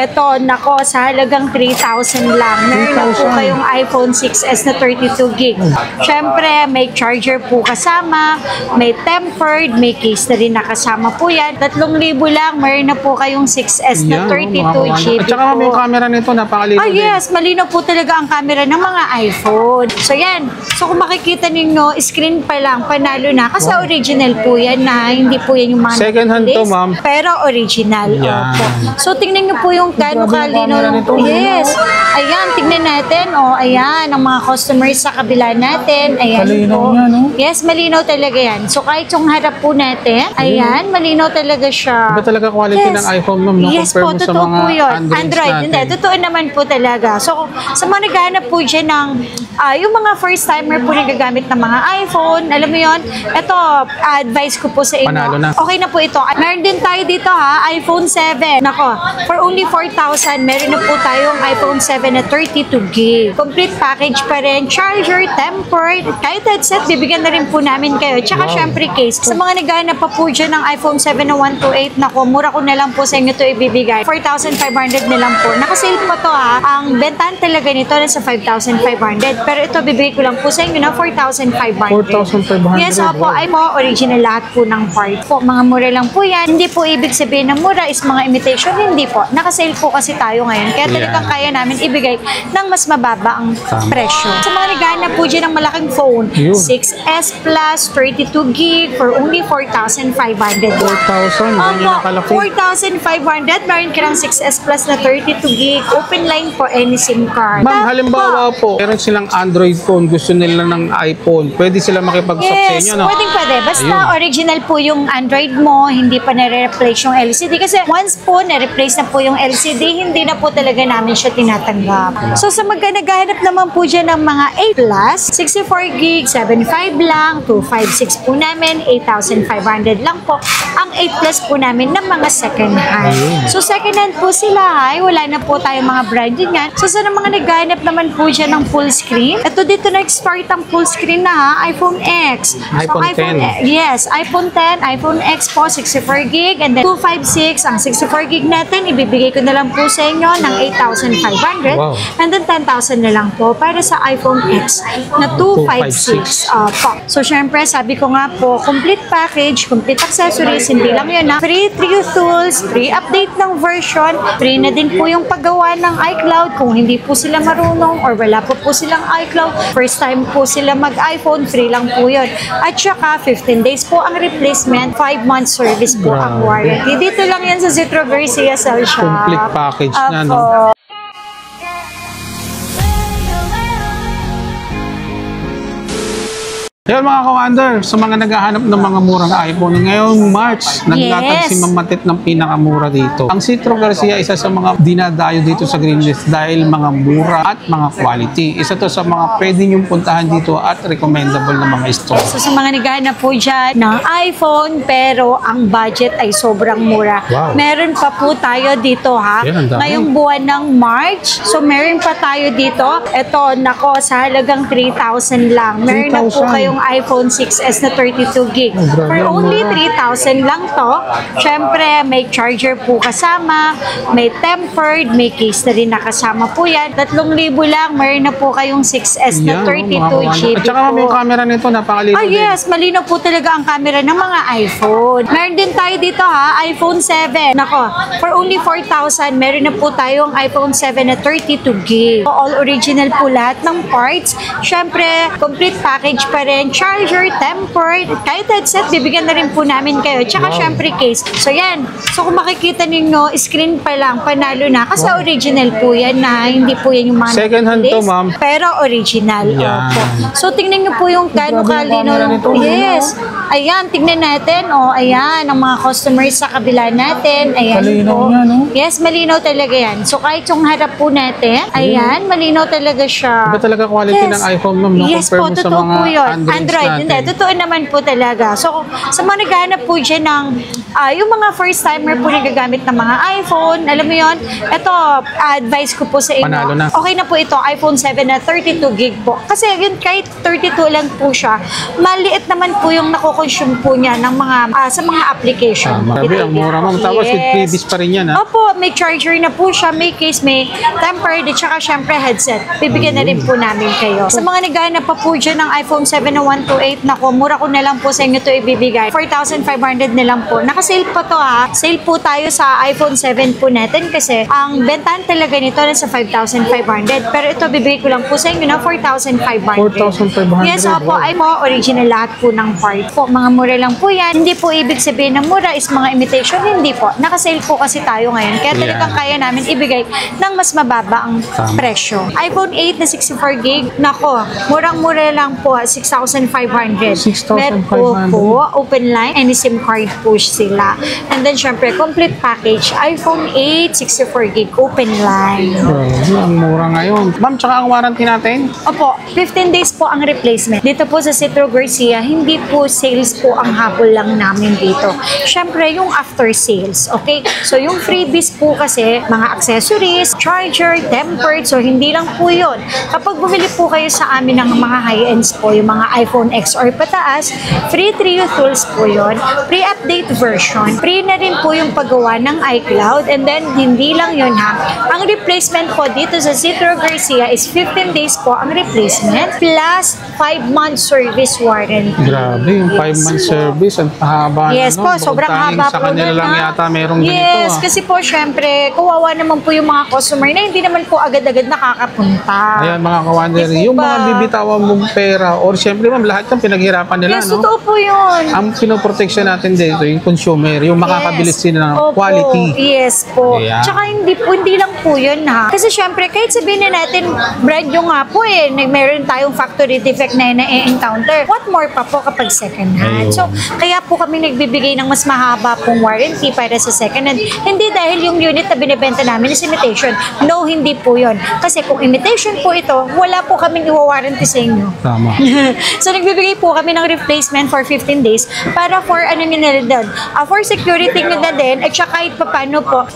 Ito, nako, sa halagang 3,000 lang. Meron na po kayong iPhone 6s na 32 gig. Syempre, may charger po kasama, may tempered, may case na rin nakasama po yan. 3,000 lang, meron na po kayong 6s na 32 GB. At saka may camera nito, napakalinaw din. Yes, malinaw po talaga ang camera ng mga iPhone. So yan. So kung makikita ninyo, screen pa lang, panalo na. Kasi original po yan na, hindi po yan yung mga second hand to, ma'am. pero original. Yan. Opo. So tingnan nyo po yung gano'ng kalinaw. Yes. Ayan, tignan natin. O, ayan, ang mga customers sa kabila natin. Ayan po. Yes, malinaw talaga yan. So kahit yung harap po natin, ayan, malinaw talaga siya. Iba talaga quality ng iPhone, ma'am, no? Yes po, Compare mo sa totoo mga po yun. Android Hindi, totoo naman po talaga. So, sa mga naghahanap po dyan ng, yung mga first timer po nagagamit ng mga iPhone, alam mo yun, ito, advice ko po sa inyo. Panalo na. Okay na po ito. Meron din tayo dito ha, iPhone 7. Nako, for only 4,000, meron na po tayong iPhone 7 na 32 gig. Complete package pa rin, charger, tempered, kahit headset, bibigyan na rin po namin kayo. Tsaka syempre case. Sa mga naghahanap pa po dyan ng iPhone 7 na 128, nako, mura ko na lang po sa inyo ito ibibigay. 4,500 na lang po. Nakasale po to ha. Ang bentahan talaga nito nasa 5,500. Pero ito bibigay ko lang po sa inyo na 4,500. 4,500. Yes, opo. Ay po, original lahat po ng part po. Mga mura lang po yan. Hindi po ibig sabihin na mura is mga imitation. Hindi po. Nakasale po kasi tayo ngayon. Kaya talagang kaya namin ibigay ng mas mababa ang presyo. Sa mga naghahanap po dyan ng malaking phone, 6S Plus, 32 gig for only 4,500. 4,000. Opo, 4,500. Meron ka ng 6S Plus na 32 gig. Open line for any SIM card. Ma'am, halimbawa po, meron silang Android phone, gusto nila ng iPhone, pwede sila makipag-swap sa inyo, no? Pwede. Basta original po yung Android mo, hindi pa nare-replace yung LCD. Kasi once po na-replace na po yung LCD, hindi na po talaga namin siya tinatanggap. So sa naghahanap naman po dyan ng mga 8 Plus, 64 gig, 7.5 lang, 256 po namin, 8,500 lang po. Ang 8 Plus po namin ng mga second hand. So second hand po sila, wala na po tayong mga branded nga. So sa mga naghahanap naman po dyan ng full screen, ito dito na-export ang full screen na ha, iPhone X. iPhone 10. Yes, iPhone 10, iPhone X po, 64 gig, and then 256. Ang 64 gig natin, ibibigay ko na lang po sa inyo ng 8,500. Wow. And then 10,000 na lang po para sa iPhone X na 256 po. So syempre, sabi ko nga po, complete package, complete accessories, hindi lang yun na free tools, free update ng version, free na din po yung paggawa ng iCloud kung hindi po sila marunong or wala po silang iCloud. First time po sila mag-iPhone, free lang po yun. At saka 15 days po ang replacement, 5 months service po ang warranty. Dito lang yan sa Zetro Garcia Cell Shop. Complete package na, no? Yan mga ka-wonder, sa mga naghahanap ng mga murang iPhone, ngayong March, naglatag si Ma'am Matet ng pinakamura dito. Ang Zetro Garcia, isa sa mga dinadayo dito sa Greenlist dahil mga mura at mga quality. Isa to sa mga pwede niyong puntahan dito at recommendable na mga store. So sa mga naghahanap po dyan ng iPhone pero ang budget ay sobrang mura. Wow. Meron pa po tayo dito ha. Yan, ngayong buwan ng March. So meron pa tayo dito. Ito, nako, sa halagang 3,000 lang. Meron na po kayong iPhone 6s na 32 gig. For only 3,000 lang to. Syempre, may charger po kasama, may tempered, may case na rin nakasama po yan. 3,000 lang, meron na po kayong 6s na 32 GB. At saka may camera nito, napakalinaw din. Yes, malinaw po talaga ang camera ng mga iPhone. Meron din tayo dito ha, iPhone 7. Nako, for only 4,000, meron na po tayong iPhone 7 na 32 gig. All original po lahat ng parts. Syempre, complete package pa rin, charger, tempered, kahit headset, bibigyan na rin po namin kayo. Tsaka syempre case. So yan. So kung makikita ninyo, screen pa lang, panalo na. Kasi original po yan na, hindi po yan yung mga second hand to, ma'am. pero original. Opo. So tingnan nyo po yung gano'ng kalinaw. Yes. Ayan, tignan natin. O, ayan, ang mga customers sa kabila natin. Ayan po. Yes, malinaw talaga yan. So kahit yung harap po natin, ayan, malinaw talaga siya. Iba talaga quality ng iPhone, ma'am, no? Yes po, Compare mo sa totoo mga po yun. Android Android. natin. Hindi, totoo naman po talaga. So, sa mga naghahanap po dyan ng, yung mga first timer po nagagamit ng mga iPhone, alam mo yon, ito, advice ko po sa inyo. Panalo na. Okay na po ito, iPhone 7 na 32 gig po. Kasi yun, kahit 32 lang po siya, maliit naman po yung nakoconsume po niya ng mga, sa mga application. Grabe, ang mura, ma'am. Tapos with freebies pa rin yan, ha? Opo, may charger na po siya, may case, may tempered, at saka syempre headset. Bibigyan na rin po namin kayo. Sa mga naghahanap pa po dyan ng iPhone 7 na 128, nako, mura ko na lang po sa inyo to ibibigay. 4,500 na lang po. Nakasale po to, ha. Sale po tayo sa iPhone 7 po natin kasi ang bentahan talaga nito nasa 5,500. Pero ito, bibigay ko lang po sa inyo na 4,500. 4,500. Yes, opo. Ay po, original lahat po ng part po. Mga mura lang po yan. Hindi po ibig sabihin na mura is mga imitation. Hindi po. Nakasale po kasi tayo ngayon. Kaya talagang kaya namin ibigay ng mas mababa ang presyo. iPhone 8 na 64 gig, nako, murang-mura lang po, 6,500. 6,500. Po, open line, any SIM card po sila. And then, syempre, complete package, iPhone 8, 64 gig, open line. Grabe, ang mura ngayon. Ma'am, tsaka ang warranty natin? Opo, 15 days po ang replacement. Dito po sa Citro Garcia, hindi po sales po ang habol lang namin dito. Syempre, yung after sales, okay? So, yung freebies po kasi, mga accessories, charger, tempered, so hindi lang po yun. Kapag bumili po kayo sa amin ng mga high-ends po, yung mga iPhone X or pataas, free Trio tools po yun, pre-update version, free na rin po yung paggawa ng iCloud, and then hindi lang yun ha. Ang replacement po dito sa Citro Garcia is 15 days po ang replacement plus 5-month service warranty. Grabe, yung 5-month service, ang haba na. Yes po, sobrang haba sa po kanila nun, lang ha? yata merong ganito. Yes, kasi po syempre, kawawa naman po yung mga customer na hindi naman po agad-agad nakakapunta. Ayan mga kawander, Di po yung ba? mga bibitawan mong pera, or siyempre ma'am, lahat ng pinaghirapan nila, Yes, no? totoo po yun. Ang pinoproteksyon natin dito, yung consumer, yung makakabilis sila ng Opo, quality. yes po. Yeah. Tsaka hindi lang po yun ha. Kasi syempre, kahit sabihin na natin, brand yung nga po meron tayong factory defect na na-encounter. What more pa po kapag second hand? Ayun. So, kaya po kami nagbibigay ng mas mahaba pong warranty para sa second hand. Hindi dahil yung unit na binibenta namin is imitation. No, hindi po yun. Kasi kung imitation po ito, wala po kaming i-warranty sa inyo. Tama. So, nagbibigay po kami ng replacement for 15 days para for ano nila din, for security nyo na din, at saka kahit paano po,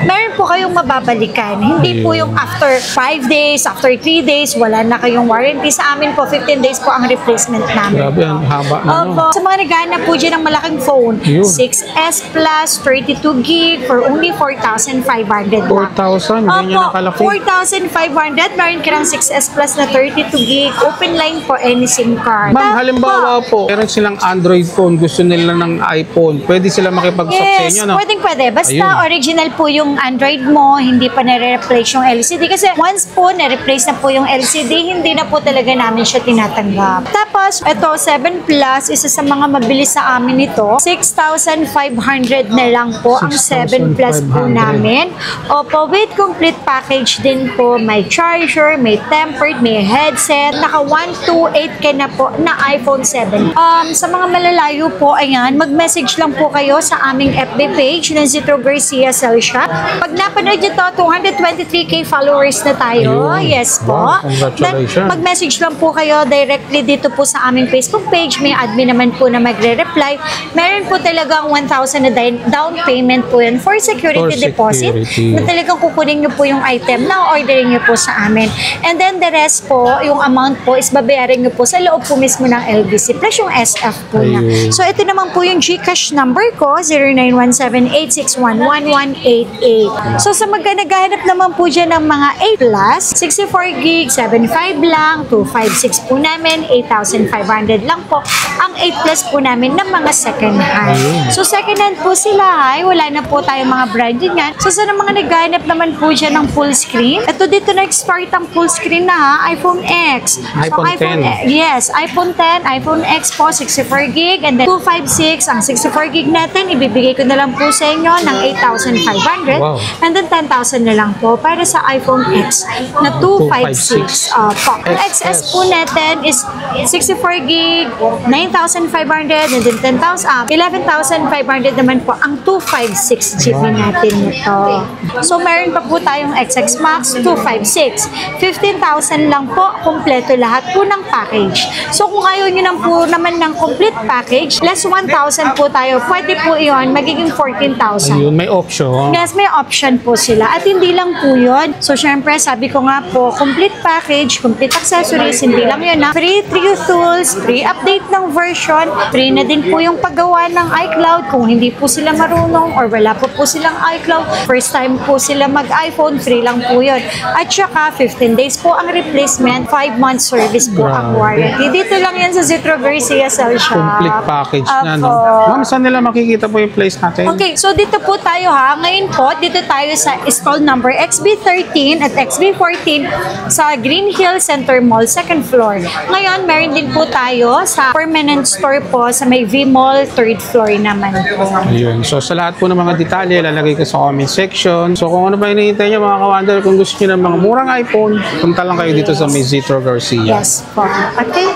meron po kayong mababalikan. Hindi po yung after 5 days, after 3 days, wala na kayong warranty. Sa amin po, 15 days po ang replacement namin. Grabe, ang haba na, no? Opo. Sa mga naghahanap po dyan ng malaking phone, Yun. 6S Plus, 32 gig for only 4,500 lang. 4,000, ganyan ang kalaki. 4,500. Meron ka ng 6S Plus na 32 gig. Open line po any SIM card. Ma'am, halimbawa po, meron silang Android phone, gusto nila ng iPhone, pwede sila makipag-swap sa Yes, inyo, no? pwede. Basta Ayun. original po yung Android mo, hindi pa nare-replace yung LCD. Kasi once po na-replace na po yung LCD, hindi na po talaga namin siya tinatanggap. Tapos, ito, 7 Plus, isa sa mga mabilis sa amin ito. 6,500 na lang po ang 7 Plus po 6,500. namin. Opo, with complete package din po. May charger, may tempered, may headset. Naka 128 ka na po na iPhone 7. Sa mga malalayo po, ayan, mag-message lang po kayo sa aming FB page ng Citro Garcia Cell Shop. Pag napanood nyo to, 223k followers na tayo. Ayun. Yes po. Wow, congratulations. Then, mag-message lang po kayo directly dito po sa aming Facebook page. May admin naman po na magre-reply. Meron po talagang 1,000 na down payment po yun for security deposit. Na talagang kukunin nyo po yung item na ordering nyo po sa amin. And then the rest po, yung amount po is babayaran nyo po sa loob po mismo ng LBC plus yung SF po na. Ayun. So ito naman po yung GCash number ko, 0917-861-1188. So sa naghahanap naman po dyan ng mga 8 plus, 64 gig, 7.5 lang, 256 po namin, 8,500 lang po ang 8 plus po namin ng mga second hand. So second hand po sila, wala na po tayong mga brand yun yan. So sa mga naghahanap naman po dyan ng full screen, ito dito na-export ang full screen na ha, iPhone X. iPhone 10. Yes, iPhone 10, iPhone X po, 64 gig, and then 256, ang 64 gig natin, ibibigay ko na lang po sa inyo ng 8,500. Wow. And then 10,000 na lang po para sa iPhone X na 256. Po. Ang XS po natin is 64 gig, 9,500, and then 11,500 naman po ang 256 GB natin nito. So, meron pa po tayong XX Max 256. 15,000 lang po, kompleto lahat po ng package. So kung ayaw nyo naman ng complete package, less 1,000 po tayo, pwede po yun, magiging 14,000. Ayun, may option. Yes, may option po sila. At hindi lang po yun. So, syempre, sabi ko nga po, complete package, complete accessories, hindi lang yun na free tools, free update ng version, free na din po yung paggawa ng iCloud kung hindi po sila marunong or wala po silang iCloud. First time po sila mag-iPhone, free lang po yun. At saka, 15 days po ang replacement, 5 months service po ang warranty. Dito lang yan sa Zitro Garcia Cell Shop. Complete package na, no? Ma'am, saan nila makikita po yung place natin? Okay, so dito po tayo ha. Ngayon po, dito tayo sa stall number XB13 at XB14 sa Green Hill Center Mall, second floor. Ngayon, meron din po tayo sa permanent store po sa may V-Mall, third floor naman po. Ayun. So, sa lahat po ng mga detalye, lalagay ko sa comment section. So, kung ano pa hinihintay nyo mga ka-Wonder, kung gusto nyo ng mga murang iPhone, punta lang kayo dito sa may Zitro Garcia. Yes po. Okay.